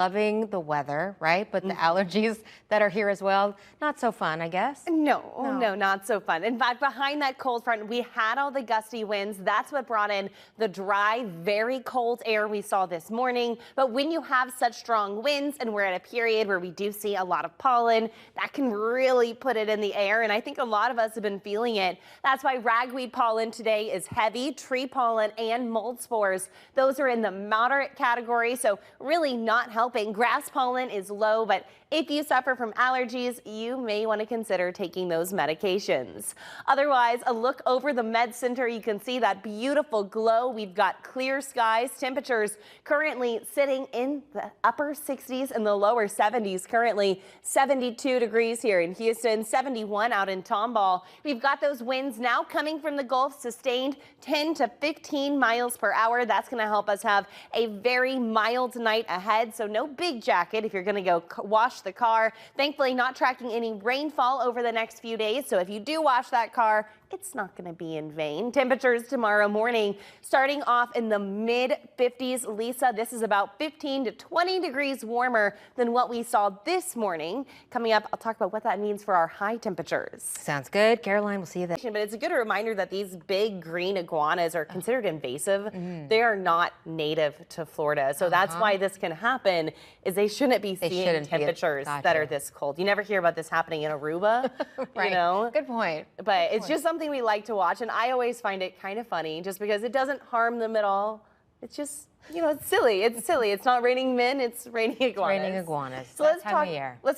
Loving the weather, right? But the allergies that are here as well, not so fun, I guess. No, not so fun. In fact, behind that cold front, we had all the gusty winds. That's what brought in the dry, very cold air we saw this morning. But when you have such strong winds and we're at a period where we do see a lot of pollen, that can really put it in the air. And I think a lot of us have been feeling it. That's why ragweed pollen today is heavy. Tree pollen and mold spores, those are in the moderate category. So really not helping. Grass pollen is low, but if you suffer from allergies, you may want to consider taking those medications. Otherwise, a look over the Med Center, you can see that beautiful glow. We've got clear skies, temperatures currently sitting in the upper 60s and the lower 70s. Currently 72 degrees here in Houston, 71 out in Tomball. We've got those winds now coming from the Gulf, sustained 10 to 15 miles per hour. That's going to help us have a very mild night ahead. So no big jacket if you're going to go wash the car. Thankfully, not tracking any rainfall over the next few days. So if you do wash that car, it's not going to be in vain. Temperatures tomorrow morning starting off in the mid 50s. Lisa, this is about 15 to 20 degrees warmer than what we saw this morning. Coming up, I'll talk about what that means for our high temperatures. Sounds good. Caroline, we'll see you then. But it's a good reminder that these big green iguanas are considered invasive. They are not native to Florida. So that's why this can happen, is they shouldn't be seeing temperatures that are this cold. You never hear about this happening in Aruba, right. You know? Good point. But it's just something we like to watch, and I always find it kind of funny just because it doesn't harm them at all. It's just, you know, it's silly. It's silly. It's not raining men, it's raining iguanas. It's raining iguanas. So let's talk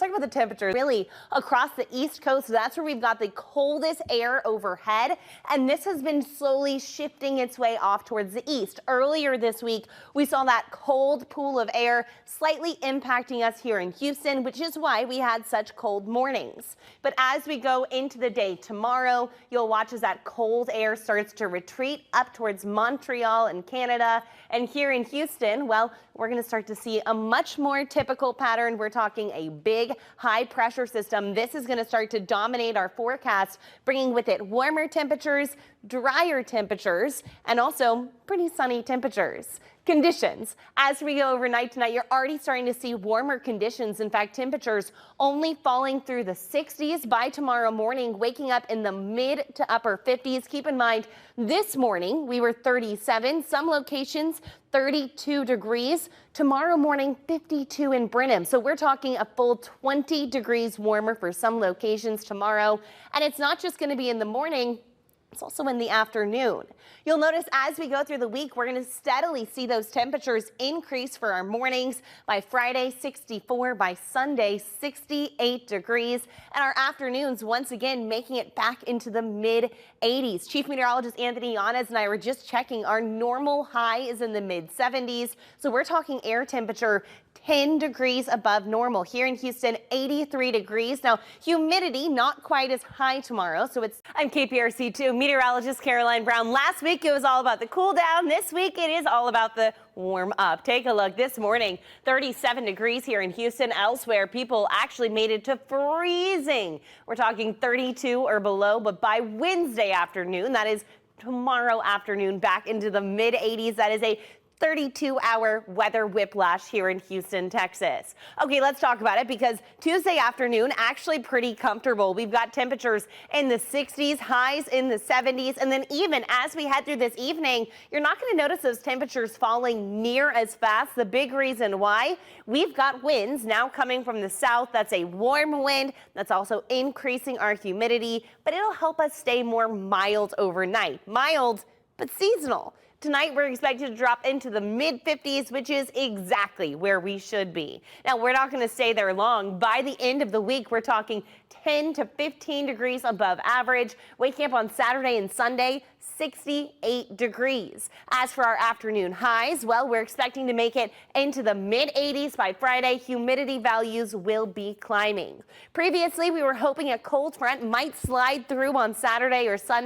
about the temperatures. Really, across the East Coast, that's where we've got the coldest air overhead, and this has been slowly shifting its way off towards the east. Earlier this week, we saw that cold pool of air slightly impacting us here in Houston, which is why we had such cold mornings. But as we go into the day tomorrow, you'll watch as that cold air starts to retreat up towards Montreal and Canada. And here in Houston, well, we're going to start to see a much more typical pattern. We're talking a big high pressure system. This is going to start to dominate our forecast, bringing with it warmer temperatures, drier temperatures, and also pretty sunny temperatures. Conditions. As we go overnight tonight, you're already starting to see warmer conditions. In fact, temperatures only falling through the 60s by tomorrow morning, waking up in the mid to upper 50s. Keep in mind, this morning we were 37, some locations 32 degrees. Tomorrow morning, 52 in Brenham. So we're talking a full 20 degrees warmer for some locations tomorrow. And it's not just going to be in the morning. It's also in the afternoon. You'll notice as we go through the week, we're going to steadily see those temperatures increase for our mornings. By Friday, 64. By Sunday, 68 degrees. And our afternoons, once again, making it back into the mid 80s. Chief Meteorologist Anthony Yanez and I were just checking. Our normal high is in the mid 70s. So we're talking air temperature 10 degrees above normal. Here in Houston, 83 degrees. Now, humidity not quite as high tomorrow. So I'm KPRC2 meteorologist Caroline Brown. Last week, it was all about the cool down. This week, it is all about the warm up. Take a look this morning, 37 degrees here in Houston. Elsewhere, people actually made it to freezing. We're talking 32 or below, but by Wednesday afternoon, that is tomorrow afternoon, back into the mid 80s. That is a 32-hour weather whiplash here in Houston, Texas. Okay, let's talk about it because Tuesday afternoon, actually pretty comfortable. We've got temperatures in the 60s, highs in the 70s, and then even as we head through this evening, you're not going to notice those temperatures falling near as fast. The big reason why, we've got winds now coming from the south. That's a warm wind that's also increasing our humidity, but it'll help us stay more mild overnight. Mild, but seasonal. Tonight, we're expected to drop into the mid 50s, which is exactly where we should be. Now, we're not going to stay there long. By the end of the week, we're talking 10 to 15 degrees above average. Waking up on Saturday and Sunday, 68 degrees. As for our afternoon highs, well, we're expecting to make it into the mid 80s by Friday. Humidity values will be climbing. Previously, we were hoping a cold front might slide through on Saturday or Sunday.